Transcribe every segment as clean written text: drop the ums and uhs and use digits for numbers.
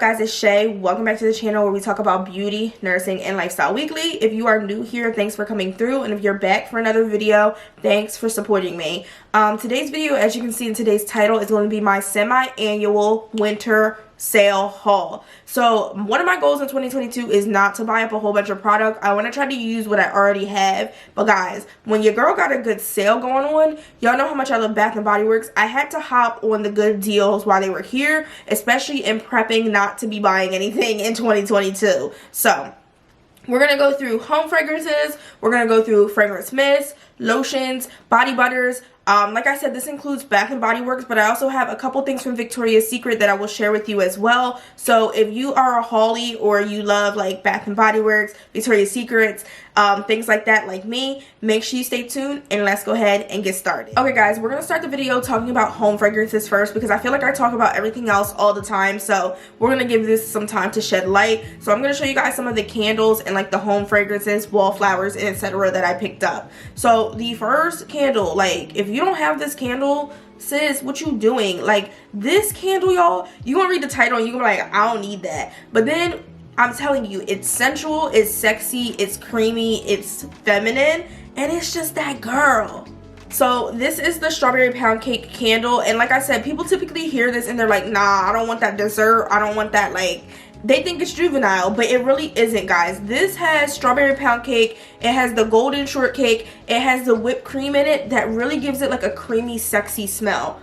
guys, it's Shay. Welcome back to the channel where we talk about beauty, nursing, and lifestyle weekly. If you are new here, thanks for coming through, and if you're back for another video, thanks for supporting me. Today's video, as you can see in today's title, is going to be my semi-annual winter sale haul. So one of my goals in 2022 is not to buy up a whole bunch of product. I want to try to use what I already have. But guys, when your girl got a good sale going on, y'all know how much I love Bathandbodyworks. I had to hop on the good deals while they were here, especially in prepping not to be buying anything in 2022. So we're going to go through home fragrances, we're going to go through fragrance mists, lotions, body butters. Like I said, this includes Bath & Body Works, but I also have a couple things from Victoria's Secret that I will share with you as well. So if you are a haulie or you love like Bath & Body Works, Victoria's Secrets, things like that like me, make sure you stay tuned and let's go ahead and get started. Okay guys, we're gonna start the video talking about home fragrances first because I feel like I talk about everything else all the time, so we're gonna give this some time to shed light. So I'm gonna show you guys some of the candles and like the home fragrances, wallflowers, and etc. that I picked up. So the first candle, like if you don't have this candle, sis, what you doing? Like this candle, y'all, you gonna read the title and you gonna be like, I don't need that. But then I'm telling you, it's sensual, it's sexy, it's creamy, it's feminine, and it's just that girl. So this is the strawberry pound cake candle, and like I said, people typically hear this and they're like, nah, I don't want that dessert, I don't want that, like, they think it's juvenile, but it really isn't, guys. This has strawberry pound cake, it has the golden shortcake, it has the whipped cream in it that really gives it like a creamy, sexy smell.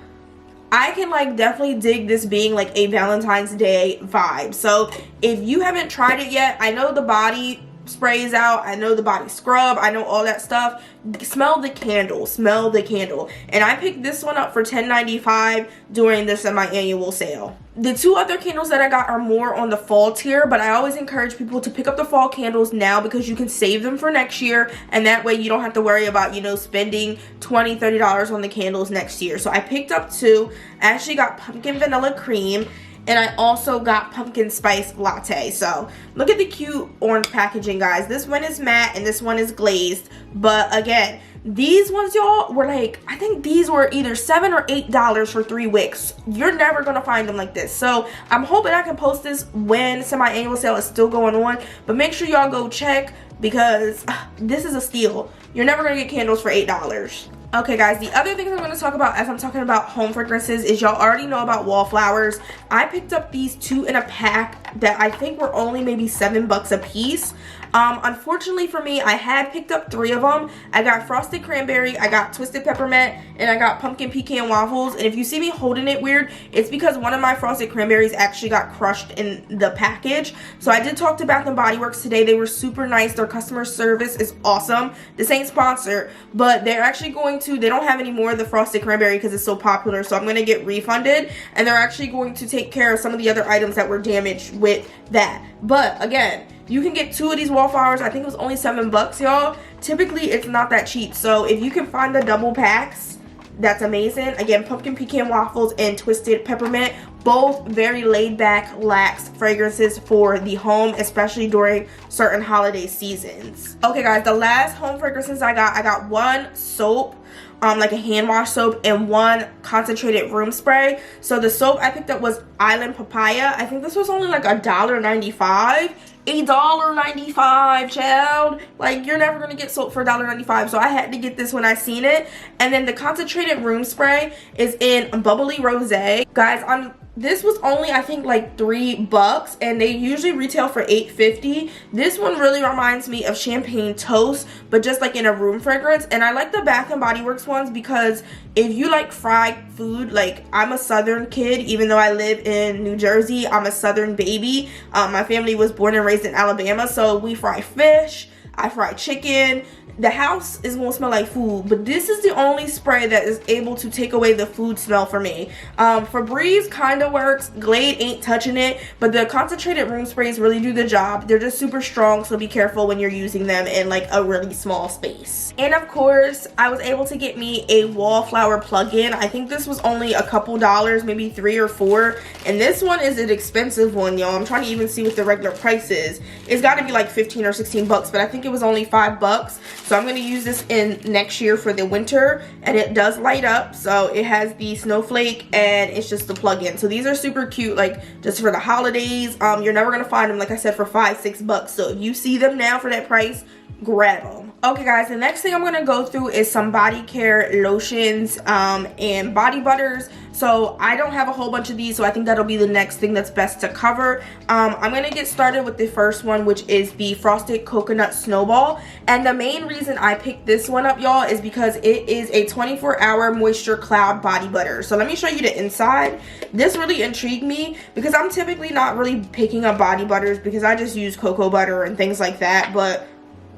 I can like definitely dig this being like a Valentine's Day vibe. So if you haven't tried it yet, I know the body spray is out, I know the body scrub, I know all that stuff. Smell the candle, smell the candle. And I picked this one up for $10.95 during the semi-annual sale. The two other candles that I got are more on the fall tier, but I always encourage people to pick up the fall candles now because you can save them for next year, and that way you don't have to worry about, you know, spending $20, $30 on the candles next year. So I picked up two. I actually got pumpkin vanilla cream, and I also got pumpkin spice latte. So look at the cute orange packaging, guys. This one is matte and this one is glazed, but again, these ones, y'all, were like, I think these were either $7 or $8 for 3 wicks. You're never gonna find them like this. So I'm hoping I can post this when semi-annual sale is still going on, but make sure y'all go check because this is a steal. You're never gonna get candles for $8. Okay guys, the other things I'm going to talk about as I'm talking about home fragrances is y'all already know about wallflowers. I picked up these 2 in a pack that I think were only maybe $7 a piece. Unfortunately for me, I had picked up 3 of them. I got frosted cranberry, I got twisted peppermint, and I got pumpkin pecan waffles. And if you see me holding it weird, it's because one of my frosted cranberries actually got crushed in the package. So I did talk to Bath & Body Works today. They were super nice. Their customer service is awesome. This ain't sponsored, but they're actually going to, they don't have any more of the frosted cranberry because it's so popular, so I'm going to get refunded, and they're actually going to take care of some of the other items that were damaged with that. But again, you can get 2 of these wallflowers. I think it was only $7, y'all. Typically it's not that cheap, so if you can find the double packs, that's amazing. Again, pumpkin pecan waffles and twisted peppermint, both very laid back, lax fragrances for the home, especially during certain holiday seasons. Okay guys, the last home fragrances I got 1 soap, like a hand wash soap, and 1 concentrated room spray. So the soap I picked up was Island Papaya. I think this was only like $1.95. $1.95, child. Like, you're never gonna get soap for $1.95, so I had to get this when I seen it. And then the concentrated room spray is in bubbly rose. Guys, this was only, I think, like $3, and they usually retail for $8.50. This one really reminds me of champagne toast, but just like in a room fragrance. And I like the Bath & Body Works ones because if you like fried food, like I'm a southern kid, even though I live in New Jersey, I'm a southern baby. My family was born and raised in Alabama, so we fry fish, I fry chicken. The house is gonna smell like food, but this is the only spray that is able to take away the food smell for me. Febreze kind of works, Glade ain't touching it, but the concentrated room sprays really do the job. They're just super strong, so be careful when you're using them in like a really small space. And of course, I was able to get me a wallflower plug-in. I think this was only a couple dollars, maybe 3 or 4, and this one is an expensive one, y'all. I'm trying to even see what the regular price is. It's got to be like 15 or 16 bucks, but I think think it was only $5. So I'm going to use this in next year for the winter, and it does light up. So it has the snowflake and it's just the plug-in. So these are super cute, like just for the holidays. You're never going to find them, like I said, for $5-6. So if you see them now for that price, grab them. Okay guys, the next thing I'm going to go through is some body care lotions and body butters. So I don't have a whole bunch of these, so I think that'll be the next thing that's best to cover. I'm going to get started with the first one, which is the Frosted Coconut Snowball. And the main reason I picked this one up, y'all, is because it is a 24-hour moisture cloud body butter. So let me show you the inside. This really intrigued me because I'm typically not really picking up body butters because I just use cocoa butter and things like that. But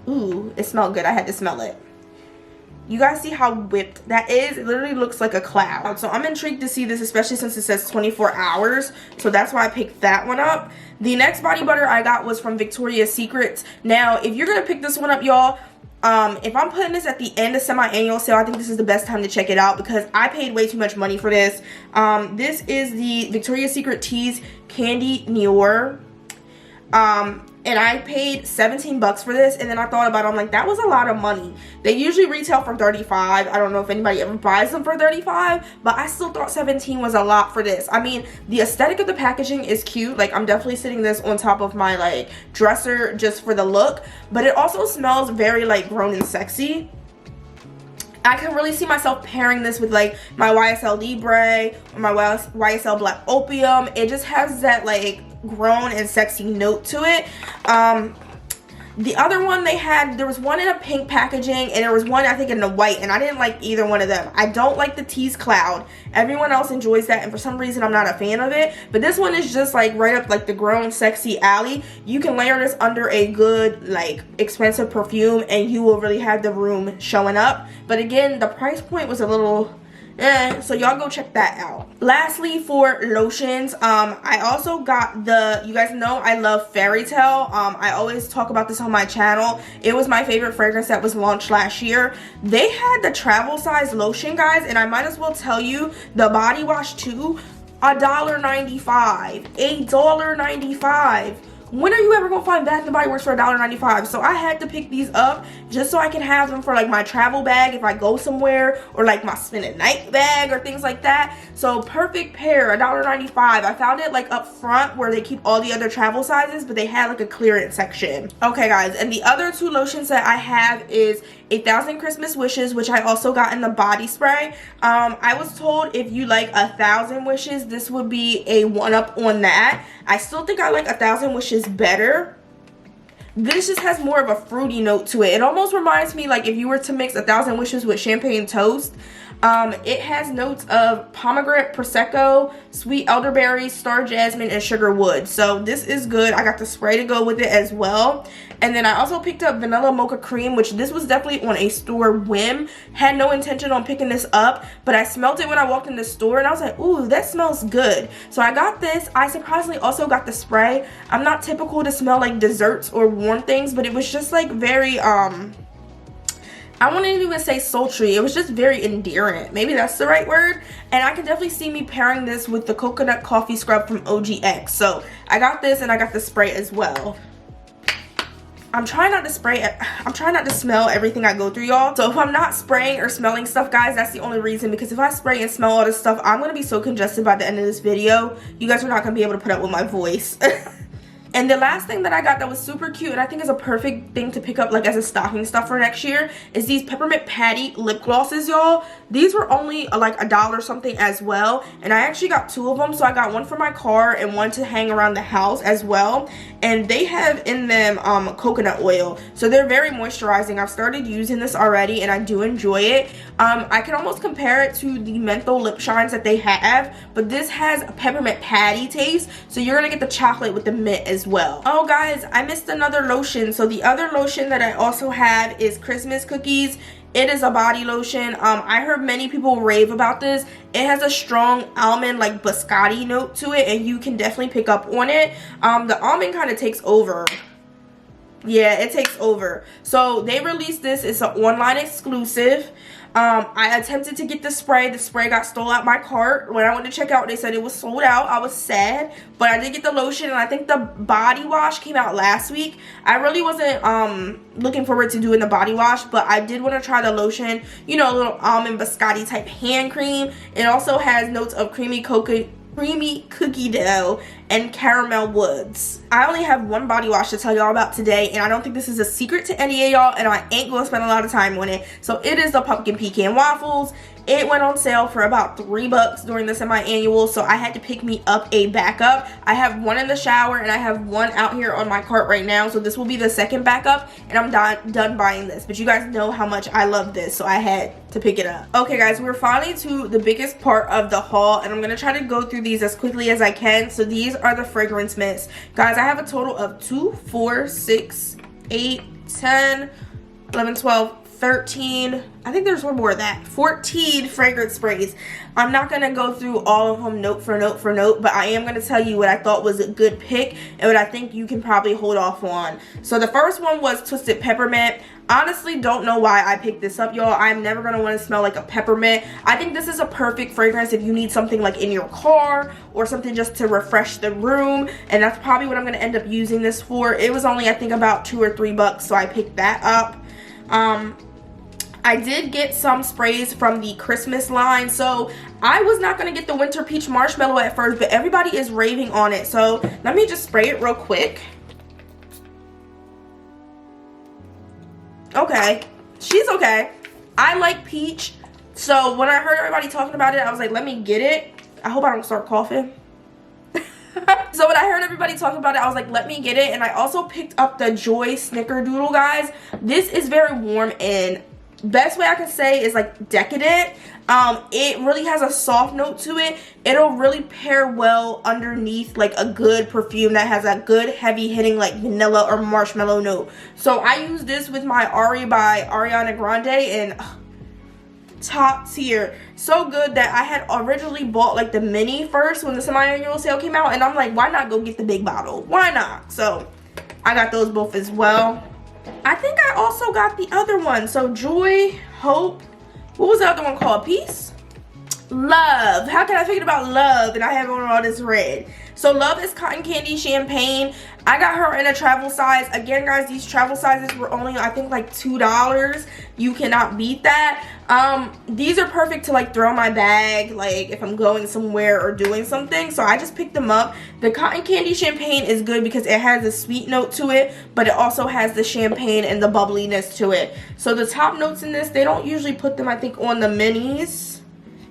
ooh, it smelled good. I had to smell it. You guys see how whipped that is? It literally looks like a cloud. So I'm intrigued to see this, especially since it says 24 hours. So that's why I picked that one up. The next body butter I got was from Victoria's Secrets. Now, if you're gonna pick this one up, y'all, if I'm putting this at the end of semi-annual sale, I think this is the best time to check it out because I paid way too much money for this. This is the Victoria's Secret Tease Candy Noir. And I paid $17 for this, and then I thought about it, I'm like, that was a lot of money. They usually retail for $35. I don't know if anybody ever buys them for $35, but I still thought $17 was a lot for this. I mean, the aesthetic of the packaging is cute. Like, I'm definitely sitting this on top of my, like, dresser just for the look, but it also smells very, like, grown and sexy. I can really see myself pairing this with like my YSL Libre or my YSL Black Opium. It just has that like grown and sexy note to it. The other one they had, there was one in a pink packaging and there was one I think in the white, and I didn't like either one of them. I don't like the Tease Cloud. Everyone else enjoys that, and for some reason I'm not a fan of it. But this one is just like right up like the grown sexy alley. You can layer this under a good like expensive perfume and you will really have the room showing up. But again, the price point was a little so y'all go check that out. Lastly, for lotions, I also got the, you guys know I love Fairy Tale. I always talk about this on my channel. It was my favorite fragrance that was launched last year. They had the travel size lotion, guys, and I might as well tell you the body wash too, $1.95, $8.95. When are you ever gonna find Bathandbodyworks for $1.95? So I had to pick these up just so I can have them for like my travel bag if I go somewhere, or like my spend a night bag or things like that. So perfect pair, $1.95. I found it like up front where they keep all the other travel sizes, but they had like a clearance section. Okay guys, and the other two lotions that I have is 1,000 Christmas Wishes, which I also got in the body spray. I was told if you like 1,000 Wishes, this would be a one-up on that. I still think I like 1,000 Wishes better. This just has more of a fruity note to it. It almost reminds me like if you were to mix 1,000 Wishes with champagne toast. It has notes of pomegranate, prosecco, sweet elderberry, star jasmine, and sugar wood. So this is good. I got the spray to go with it as well. And then I also picked up vanilla mocha cream, which this was definitely on a store whim. Had no intention on picking this up, but I smelled it when I walked in the store and I was like, ooh, that smells good. So I got this. I surprisingly also got the spray. I'm not typical to smell like desserts or warm things, but it was just like very I wouldn't even say sultry. It was just very endearing. Maybe that's the right word. And I can definitely see me pairing this with the coconut coffee scrub from OGX. So I got this and I got the spray as well. I'm trying not to smell everything I go through, y'all. So if I'm not spraying or smelling stuff, guys, that's the only reason. Because if I spray and smell all this stuff, I'm going to be so congested by the end of this video. You guys are not going to be able to put up with my voice. And the last thing that I got that was super cute and I think is a perfect thing to pick up like as a stocking stuff for next year is these Peppermint Patty lip glosses, y'all. These were only like $1 something as well, and I actually got two of them. So I got one for my car and one to hang around the house as well, and they have in them coconut oil, so they're very moisturizing. I've started using this already and I do enjoy it. I can almost compare it to the menthol lip shines that they have, but this has a Peppermint Patty taste, so you're gonna get the chocolate with the mint as well. Oh guys, I missed another lotion. So the other lotion that I also have is Christmas Cookies. It is a body lotion. I heard many people rave about this. It has a strong almond like biscotti note to it, and you can definitely pick up on it. The almond kind of takes over. Yeah, it takes over. So they released this. It's an online exclusive. I attempted to get the spray. The spray got stolen out my cart. When I went to check out, they said it was sold out. I was sad, but I did get the lotion, and I think the body wash came out last week. I really wasn't looking forward to doing the body wash, but I did want to try the lotion. You know, a little almond biscotti type hand cream. It also has notes of creamy cookie dough and caramel woods. I only have one body wash to tell y'all about today, and I don't think this is a secret to any of y'all, and I ain't gonna spend a lot of time on it. So it is the pumpkin pecan waffles. It went on sale for about $3 during the semi-annual, so I had to pick me up a backup. I have one in the shower, and I have one out here on my cart right now, so this will be the second backup, and I'm done buying this. But you guys know how much I love this, so I had to pick it up. Okay guys, we're finally to the biggest part of the haul, and I'm gonna try to go through these as quickly as I can. So these are the fragrance mints. Guys, I have a total of 2, 4, 6, 8, 10, 11, 12, 13, I think there's one more of that, 14 fragrance sprays. I'm not going to go through all of them note for note for note, but I am going to tell you what I thought was a good pick and what I think you can probably hold off on. So the first one was Twisted Peppermint. Honestly, don't know why I picked this up, y'all. I'm never going to want to smell like a peppermint. I think this is a perfect fragrance if you need something like in your car or something just to refresh the room, and that's probably what I'm going to end up using this for. It was only, I think, about $2 or $3, so I picked that up. I did get some sprays from the Christmas line, so I was not going to get the Winter Peach Marshmallow at first, but everybody is raving on it, so let me just spray it real quick. Okay, she's okay. I like peach, so when I heard everybody talking about it, I was like, let me get it. I hope I don't start coughing. So when I heard everybody talking about it, I was like, let me get it. And I also picked up the Joy Snickerdoodle, guys. This is very warm and best way I can say is like decadent. It really has a soft note to it. It'll really pair well underneath like a good perfume that has a good heavy hitting like vanilla or marshmallow note. So I use this with my Ari by Ariana Grande, and top tier. So good that I had originally bought like the mini first when the semi-annual sale came out, and I'm like, why not go get the big bottle? Why not? So I got those both as well. I think I also got the other one. So Joy, Hope, what was the other one called? Peace? Love. How can I forget about Love and I have on all this red? So Love is cotton candy champagne. I got her in a travel size. Again, guys, these travel sizes were only, I think, like $2. You cannot beat that. These are perfect to like throw in my bag, like if I'm going somewhere or doing something. So I just picked them up. The cotton candy champagne is good because it has a sweet note to it, but it also has the champagne and the bubbliness to it. So the top notes in this, they don't usually put them, I think, on the minis.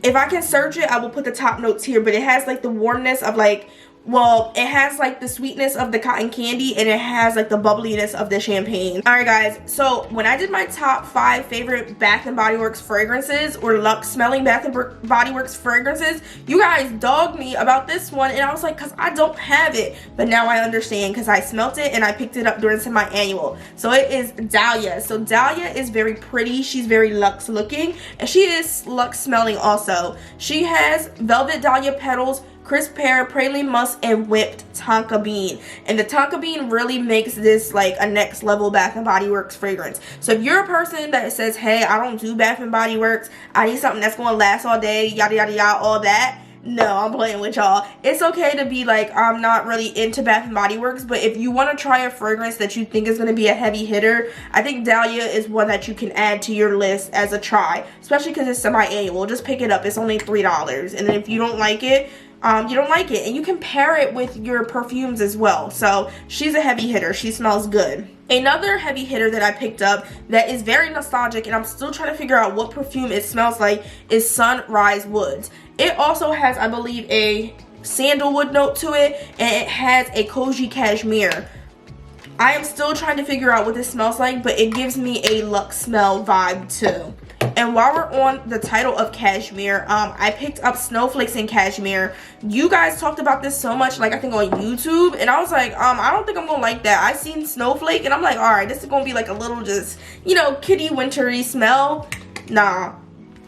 If I can search it, I will put the top notes here, but it has like the warmness of like, well, it has like the sweetness of the cotton candy, and it has like the bubbliness of the champagne. Alright guys, so when I did my top 5 favorite Bath and Body Works fragrances, or Luxe smelling Bath and Body Works fragrances, you guys dogged me about this one, and I was like, because I don't have it. But now I understand because I smelt it and I picked it up during semi-annual. So it is Dahlia. So Dahlia is very pretty. She's very luxe looking, and she is luxe smelling also. She has velvet dahlia petals, crisp pear, praline musk, and whipped tonka bean. And the tonka bean really makes this like a next level Bath and Body Works fragrance. So if you're a person that says, hey, I don't do Bath and Body Works, I need something that's going to last all day, yada yada yada, all that, no, I'm playing with y'all. It's okay to be like, I'm not really into Bath and Body Works, but if you want to try a fragrance that you think is going to be a heavy hitter, I think Dahlia is one that you can add to your list as a try, especially because it's semi-annual. Just pick it up. It's only $3, and then if you don't like it, you don't like it, and you can pair it with your perfumes as well. So she's a heavy hitter. She smells good. Another heavy hitter that I picked up that is very nostalgic, and I'm still trying to figure out what perfume it smells like, is Sunrise Woods. It also has, I believe, a sandalwood note to it, and it has a koji cashmere. I am still trying to figure out what this smells like, but it gives me a luxe smell vibe too. And while we're on the title of cashmere, I picked up Snowflakes and Cashmere. You guys talked about this so much, like I think on YouTube, and I was like, I don't think I'm gonna like that. I seen Snowflake, and I'm like, all right, this is gonna be like a little just, you know, kitty wintry smell. Nah,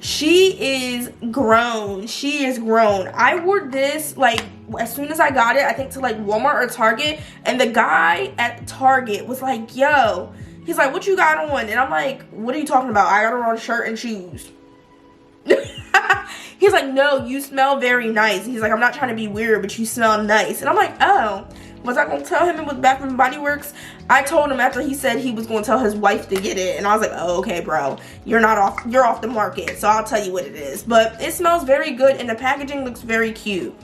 she is grown. She is grown. I wore this like as soon as I got it, I think to like Walmart or Target, and the guy at Target was like, yo. He's like, what you got on? And I'm like, what are you talking about? I got on a shirt and shoes. He's like, no, you smell very nice. He's like, I'm not trying to be weird, but you smell nice. And I'm like, oh, was I gonna tell him it was Bath and Body Works? I told him after he said he was gonna tell his wife to get it, and I was like, oh, okay, bro, you're off the market, so I'll tell you what it is. But it smells very good, and the packaging looks very cute.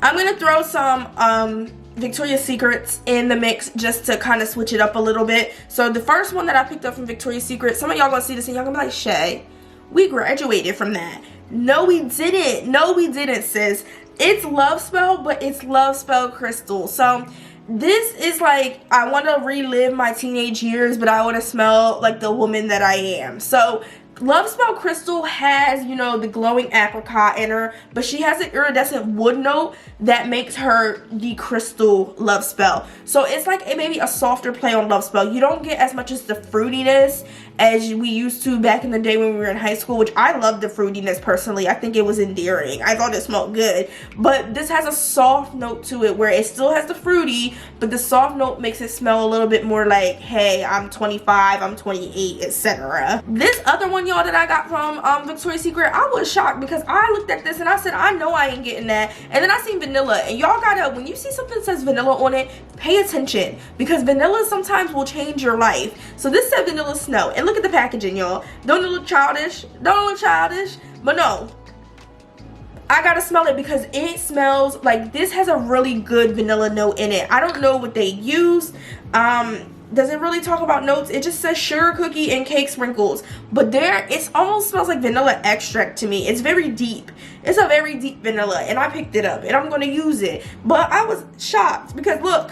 I'm gonna throw some Victoria's Secrets in the mix just to kind of switch it up a little bit. So the first one that I picked up from Victoria's Secret, some of y'all gonna see this and y'all gonna be like, Shay, we graduated from that. No, we didn't. No, we didn't, sis. It's Love Spell, but it's Love Spell Crystal. So this is like, I want to relive my teenage years, but I want to smell like the woman that I am. So Love Spell Crystal has, you know, the glowing apricot in her, but she has an iridescent wood note that makes her the crystal Love Spell. So it's like maybe a softer play on Love Spell. You don't get as much as the fruitiness as we used to back in the day when we were in high school, which I love the fruitiness personally. I think it was endearing. I thought it smelled good. But this has a soft note to it where it still has the fruity, but the soft note makes it smell a little bit more like, hey, I'm 25, I'm 28, etc. This other one, y'all, that I got from Victoria's Secret, I was shocked because I looked at this and I said, I know I ain't getting that. And then I seen vanilla, and y'all gotta, when you see something that says vanilla on it, pay attention, because vanilla sometimes will change your life. So this said vanilla snow, and look at the packaging, y'all. Don't it look childish? Don't it look childish? But no, I gotta smell it because it smells like this has a really good vanilla note in it. I don't know what they use. Doesn't really talk about notes. It just says sugar cookie and cake sprinkles, but there it almost smells like vanilla extract to me. It's very deep. It's a very deep vanilla, and I picked it up and I'm gonna use it. But I was shocked because look.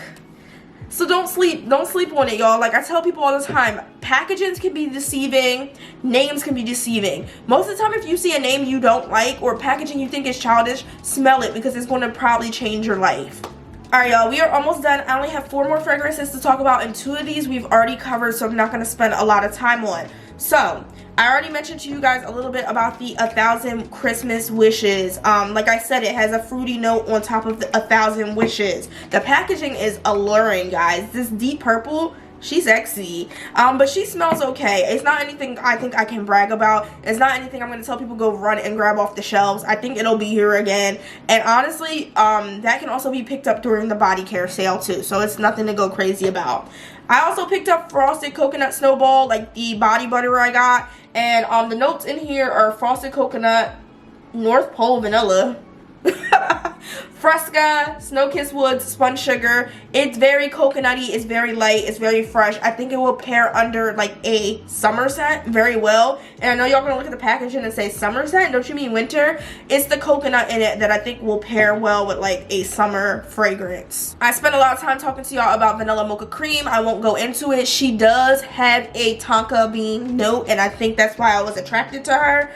So don't sleep on it, y'all. Like I tell people all the time, packagings can be deceiving, names can be deceiving. Most of the time, if you see a name you don't like or packaging you think is childish, smell it because it's going to probably change your life. Alright, y'all, we are almost done. I only have 4 more fragrances to talk about, and 2 of these we've already covered, so I'm not going to spend a lot of time on. So, I already mentioned to you guys a little bit about the 1,000 Christmas Wishes. Like I said, it has a fruity note on top of the 1,000 Wishes. The packaging is alluring, guys. This deep purple, she's sexy, but she smells okay. It's not anything I think I can brag about. It's not anything I'm gonna tell people go run and grab off the shelves. I think it'll be here again, and honestly, that can also be picked up during the body care sale too, so it's nothing to go crazy about. I also picked up Frosted Coconut Snowball, like the body butter I got, and the notes in here are Frosted Coconut, North Pole Vanilla, Fresca, Snow Kiss Woods, Spun Sugar. It's very coconutty, it's very light, it's very fresh. I think it will pair under like a summer scent very well. And I know y'all gonna look at the packaging and say summer scent, don't you mean winter? It's the coconut in it that I think will pair well with like a summer fragrance. I spent a lot of time talking to y'all about Vanilla Mocha Cream. I won't go into it. She does have a tonka bean note, and I think that's why I was attracted to her.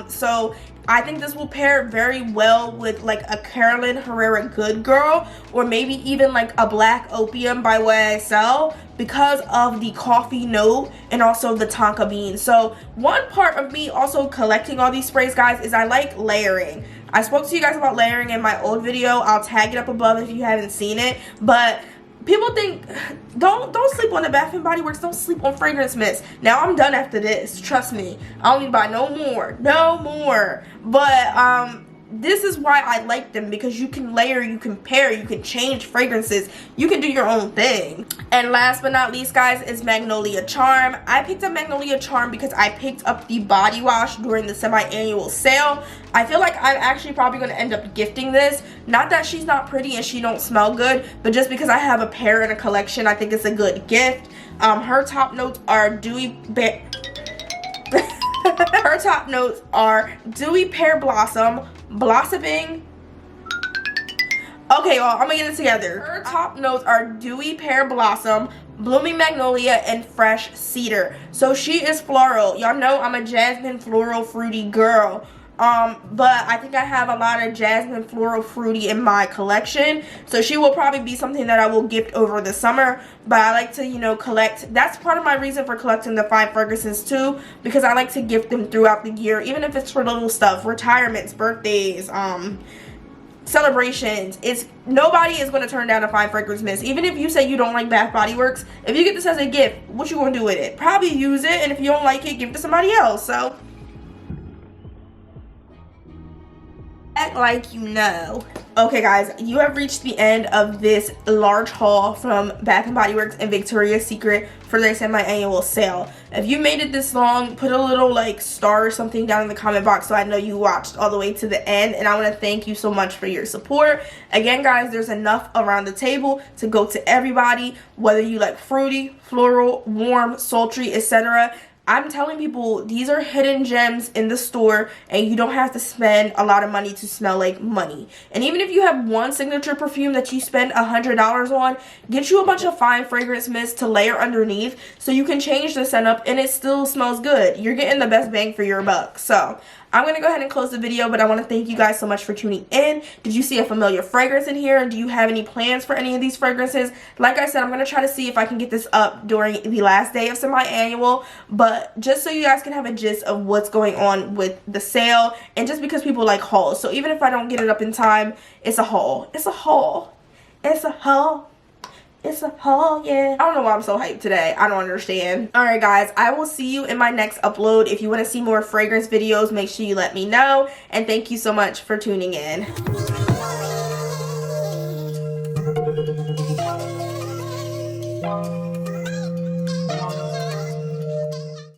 So I think this will pair very well with like a Carolyn Herrera Good Girl, or maybe even like a Black Opium by YSL, because of the coffee note and also the tonka bean. So one part of me also collecting all these sprays, guys, is I like layering. I spoke to you guys about layering in my old video. I'll tag it up above if you haven't seen it. But people think, don't sleep on the Bath and Body Works. Don't sleep on fragrance mist. Now I'm done after this. Trust me. I don't need to buy no more. No more. But this is why I like them, because you can layer, you can pair, you can change fragrances, you can do your own thing. And last but not least, guys, is Magnolia Charm. I picked up Magnolia Charm because I picked up the body wash during the semi-annual sale. I feel like I'm actually probably going to end up gifting this. Not that she's not pretty and she don't smell good, but just because I have a pair in a collection, I think it's a good gift. Her top notes are dewy her top notes are dewy pear blossom, blossoming. Okay, y'all, I'm gonna get it together. Her top notes are dewy pear blossom, blooming magnolia, and fresh cedar. So she is floral. Y'all know I'm a jasmine floral fruity girl. But I think I have a lot of jasmine floral fruity in my collection, so she will probably be something that I will gift over the summer. But I like to, you know, collect. That's part of my reason for collecting the fine fragrances too, because I like to gift them throughout the year, even if it's for little stuff, retirements, birthdays, celebrations. Nobody is going to turn down a fine fragrance mist. Even if you say you don't like Bath Body Works, if you get this as a gift, what you going to do with it? Probably use it, and if you don't like it, give it to somebody else. So Act like you know. Okay guys, you have reached the end of this large haul from Bathandbodyworks and Victoria's Secret for their semi-annual sale. If you made it this long, put a little like star or something down in the comment box so I know you watched all the way to the end, and I want to thank you so much for your support. Again guys, there's enough around the table to go to everybody, whether you like fruity, floral, warm, sultry, etc. I'm telling people these are hidden gems in the store, and you don't have to spend a lot of money to smell like money. And even if you have one signature perfume that you spend $100 on, get you a bunch of fine fragrance mist to layer underneath so you can change the scent up and it still smells good. You're getting the best bang for your buck. So I'm going to go ahead and close the video, but I want to thank you guys so much for tuning in. Did you see a familiar fragrance in here? Do you have any plans for any of these fragrances? Like I said, I'm going to try to see if I can get this up during the last day of semi-annual, but just so you guys can have a gist of what's going on with the sale, and just because people like hauls. So even if I don't get it up in time, it's a haul. It's a haul. It's a haul. It's a haul, yeah. I don't know why I'm so hyped today. I don't understand. Alright guys, I will see you in my next upload. If you want to see more fragrance videos, make sure you let me know. And thank you so much for tuning in.